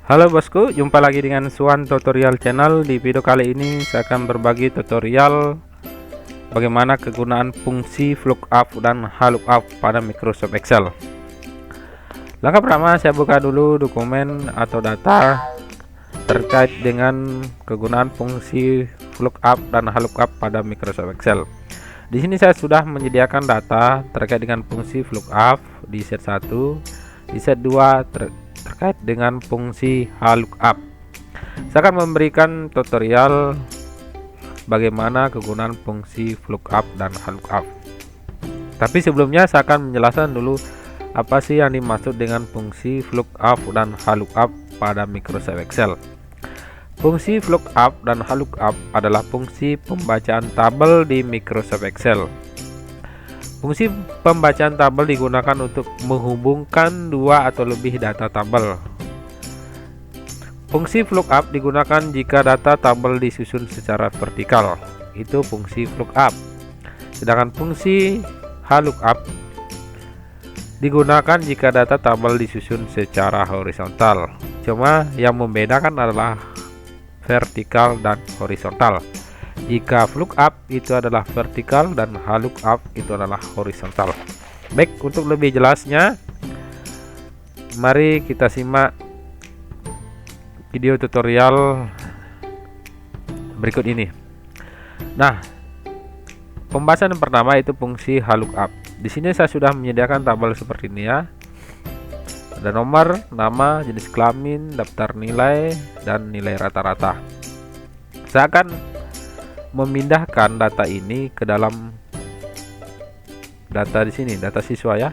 Halo bosku, jumpa lagi dengan Suan Tutorial Channel. Di video kali ini saya akan berbagi tutorial bagaimana kegunaan fungsi lookup dan lookup pada Microsoft Excel. Langkah pertama, saya buka dulu dokumen atau data terkait dengan kegunaan fungsi lookup dan lookup pada Microsoft Excel. Di sini saya sudah menyediakan data terkait dengan fungsi lookup di set 1, di set 2 terkait dengan fungsi lookup. Saya akan memberikan tutorial bagaimana kegunaan fungsi lookup dan lookup. Tapi sebelumnya saya akan menjelaskan dulu apa sih yang dimaksud dengan fungsi lookup dan lookup pada Microsoft Excel. Fungsi lookup dan lookup adalah fungsi pembacaan tabel di Microsoft Excel. Fungsi pembacaan tabel digunakan untuk menghubungkan dua atau lebih data tabel. Fungsi lookup digunakan jika data tabel disusun secara vertikal, itu fungsi lookup. Sedangkan fungsi lookup digunakan jika data tabel disusun secara horizontal. Cuma yang membedakan adalah vertikal dan horizontal. Jika lookup itu adalah vertikal dan lookup itu adalah horizontal. Baik, untuk lebih jelasnya mari kita simak video tutorial berikut ini. Nah, pembahasan yang pertama itu fungsi lookup. Di sini saya sudah menyediakan tabel seperti ini ya. Ada nomor, nama, jenis kelamin, daftar nilai, dan nilai rata-rata. Saya akan memindahkan data ini ke dalam data di sini, data siswa ya.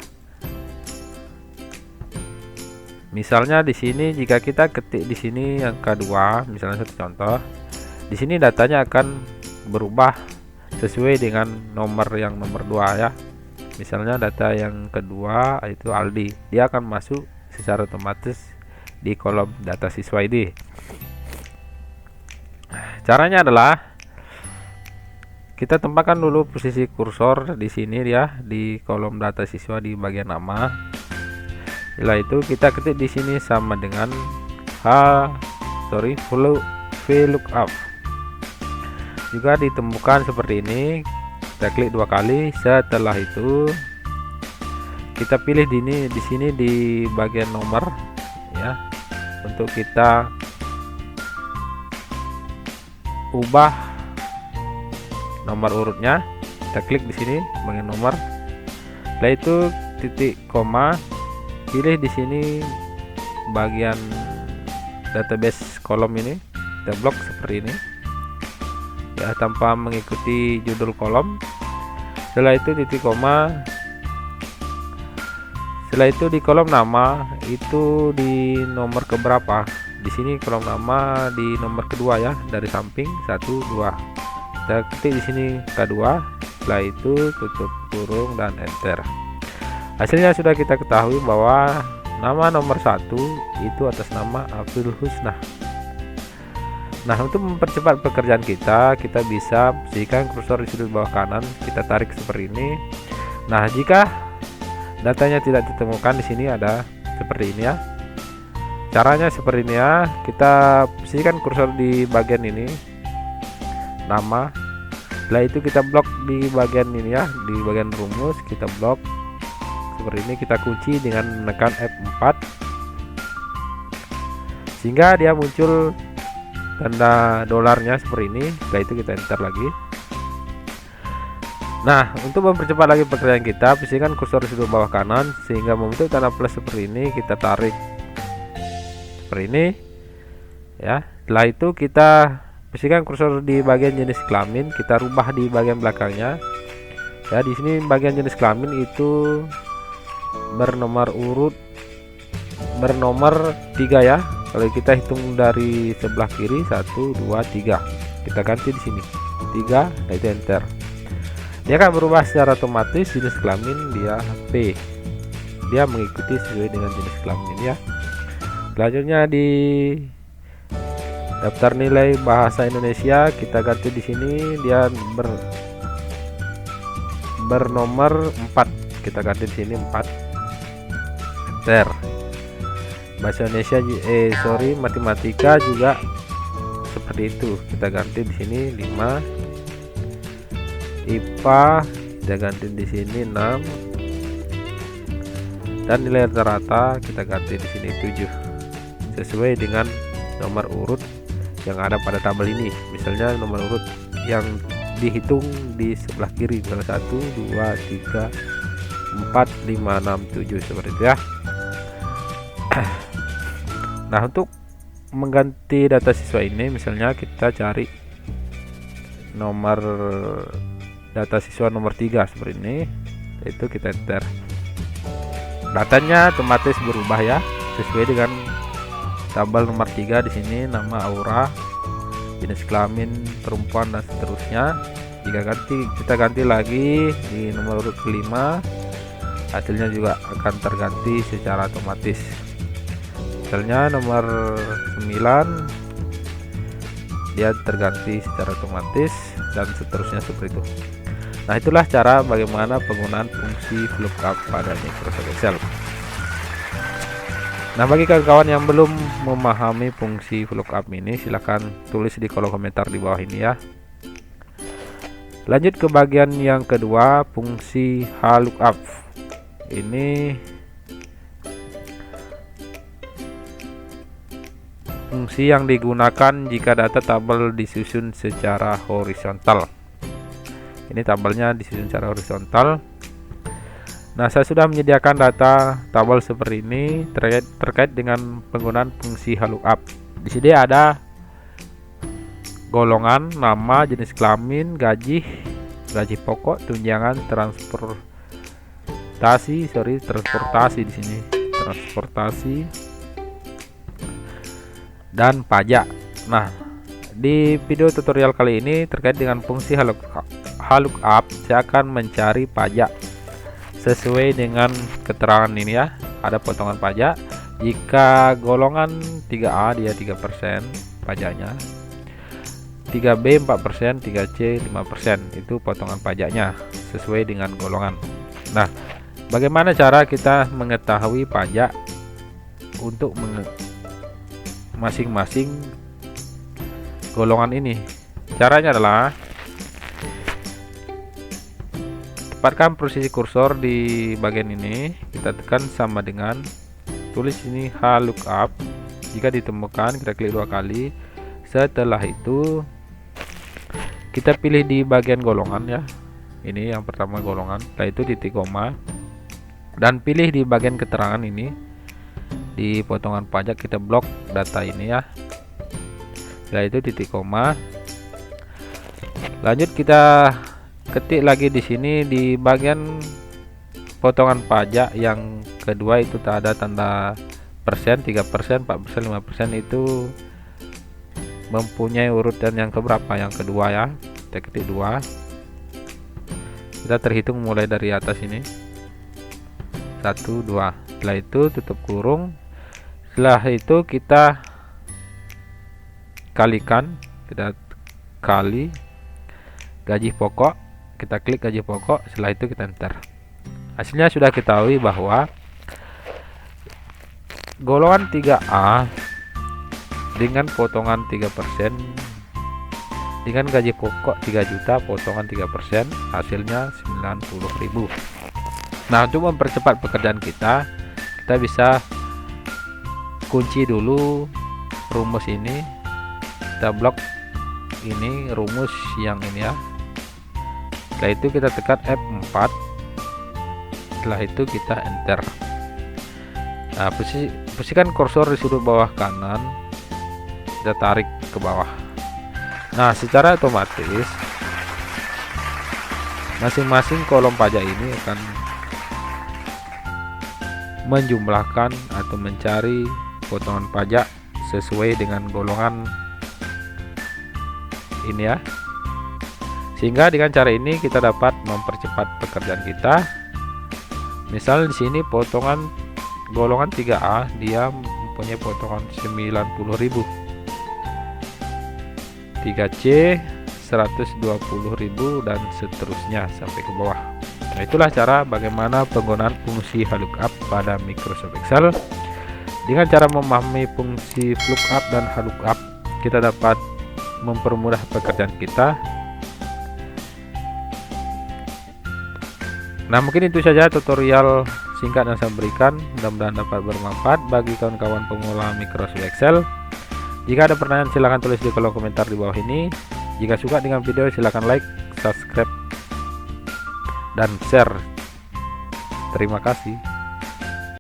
Misalnya di sini jika kita ketik di sini angka 2, misalnya satu contoh, di sini datanya akan berubah sesuai dengan nomor yang nomor 2 ya. Misalnya data yang kedua itu Aldi, dia akan masuk secara otomatis di kolom data siswa ini. Caranya adalah kita tempatkan dulu posisi kursor di sini ya, di kolom data siswa di bagian nama. Setelah itu kita ketik di sini sama dengan VLOOKUP. Juga ditemukan seperti ini. Kita klik 2 kali. Setelah itu kita pilih di sini di bagian nomor ya, untuk kita ubah nomor urutnya. Kita klik di sini bagian nomor. Setelah itu titik koma, pilih di sini bagian database kolom ini, kita blok seperti ini ya, tanpa mengikuti judul kolom. Setelah itu titik koma. Setelah itu di kolom nama itu di nomor keberapa? Di sini kolom nama di nomor kedua ya, dari samping 1 2. Kita ketik di sini K2. Setelah itu tutup kurung dan enter. Hasilnya sudah kita ketahui bahwa nama nomor 1 itu atas nama Abdul Husna. Nah, untuk mempercepat pekerjaan kita bisa posisikan kursor di sudut bawah kanan, kita tarik seperti ini. Nah, jika datanya tidak ditemukan, di sini ada seperti ini ya. Caranya seperti ini ya. Kita posisikan kursor di bagian ini, nama. Setelah itu kita blok di bagian ini ya, di bagian rumus kita blok seperti ini. Kita kunci dengan menekan F4 sehingga dia muncul tanda dolarnya seperti ini. Setelah itu kita enter lagi. Nah, untuk mempercepat lagi pekerjaan kita, posisikan kursor di sudut bawah kanan sehingga membentuk tanda plus seperti ini. Kita tarik seperti ini ya. Setelah itu kita posisikan kursor di bagian jenis kelamin, kita rubah di bagian belakangnya ya. Di sini bagian jenis kelamin itu bernomor 3 ya. Kalau kita hitung dari sebelah kiri 1 2 3, kita ganti di sini 3, nah itu enter. Dia akan berubah secara otomatis jenis kelamin dia P. Dia mengikuti sesuai dengan jenis kelamin ini ya. Selanjutnya di daftar nilai bahasa Indonesia kita ganti di sini, dia bernomor 4. Kita ganti di sini 4. Enter. Bahasa Indonesia matematika juga seperti itu. Kita ganti di sini 5. IPA kita ganti di sini 6, dan nilai rata-rata kita ganti di sini 7 sesuai dengan nomor urut yang ada pada tabel ini. Misalnya nomor urut yang dihitung di sebelah kiri, misalnya 1 2 3 4 5 6 7 seperti itu ya. Nah, untuk mengganti data siswa ini, misalnya kita cari nomor data siswa nomor 3 seperti ini, itu kita enter. Datanya otomatis berubah ya, sesuai dengan tabel nomor 3 di sini, nama Aura, jenis kelamin perempuan dan seterusnya. Jika kita ganti lagi di nomor urut kelima, hasilnya juga akan terganti secara otomatis. Misalnya nomor 9 dia terganti secara otomatis dan seterusnya seperti itu. Nah, itulah cara bagaimana penggunaan fungsi VLOOKUP pada Microsoft Excel. Nah, bagi kawan-kawan yang belum memahami fungsi VLOOKUP ini, silahkan tulis di kolom komentar di bawah ini ya. Lanjut ke bagian yang kedua, fungsi HLOOKUP. Ini fungsi yang digunakan jika data tabel disusun secara horizontal. Ini tabelnya disusun secara horizontal. Nah, saya sudah menyediakan data tabel seperti ini terkait dengan penggunaan fungsi HLOOKUP. Di sini ada golongan, nama, jenis kelamin, gaji pokok, tunjangan, transportasi di sini, transportasi dan pajak. Nah, di video tutorial kali ini terkait dengan fungsi HLOOKUP, saya akan mencari pajak sesuai dengan keterangan ini ya. Ada potongan pajak. Jika golongan 3A dia 3% pajaknya, 3B 4%, 3C 5%. Itu potongan pajaknya sesuai dengan golongan. Nah, bagaimana cara kita mengetahui pajak untuk masing-masing golongan ini? Caranya adalah tempatkan posisi kursor di bagian ini, kita tekan sama dengan tulis ini HLOOKUP. Jika ditemukan, kita klik 2 kali. Setelah itu kita pilih di bagian golongan ya. Ini yang pertama golongan. Setelah itu titik koma, dan pilih di bagian keterangan ini, di potongan pajak kita blok data ini ya. Setelah itu titik koma. Lanjut kita ketik lagi di sini di bagian potongan pajak yang kedua, itu tak ada tanda persen, 3%, 4%, 5%, itu mempunyai urutan yang keberapa? Yang kedua ya. Kita ketik 2. Kita terhitung mulai dari atas ini. 1 2. Setelah itu tutup kurung. Setelah itu kita kalikan, kita kali gaji pokok, kita klik gaji pokok. Setelah itu kita enter. Hasilnya sudah ketahui bahwa golongan 3A dengan potongan 3% dengan gaji pokok 3 juta, potongan 3%, hasilnya 90.000. Nah, untuk mempercepat pekerjaan kita bisa kunci dulu rumus ini. Kita blok ini rumus yang ini ya. Setelah itu kita tekan F4. Setelah itu kita enter. Nah, posisikan kursor di sudut bawah kanan, kita tarik ke bawah. Nah, secara otomatis masing-masing kolom pajak ini akan menjumlahkan atau mencari potongan pajak sesuai dengan golongan ini ya. Sehingga dengan cara ini kita dapat mempercepat pekerjaan kita. Misal di sini potongan golongan 3A dia mempunyai potongan 90.000, 3C 120.000 dan seterusnya sampai ke bawah. Nah, itulah cara bagaimana penggunaan fungsi HLOOKUP pada Microsoft Excel. Dengan cara memahami fungsi lookup dan lookup, kita dapat mempermudah pekerjaan kita. Nah, mungkin itu saja tutorial singkat yang saya berikan. Mudah-mudahan dapat bermanfaat bagi kawan-kawan pemula Microsoft Excel. Jika ada pertanyaan silahkan tulis di kolom komentar di bawah ini. Jika suka dengan video silahkan like, subscribe, dan share. Terima kasih.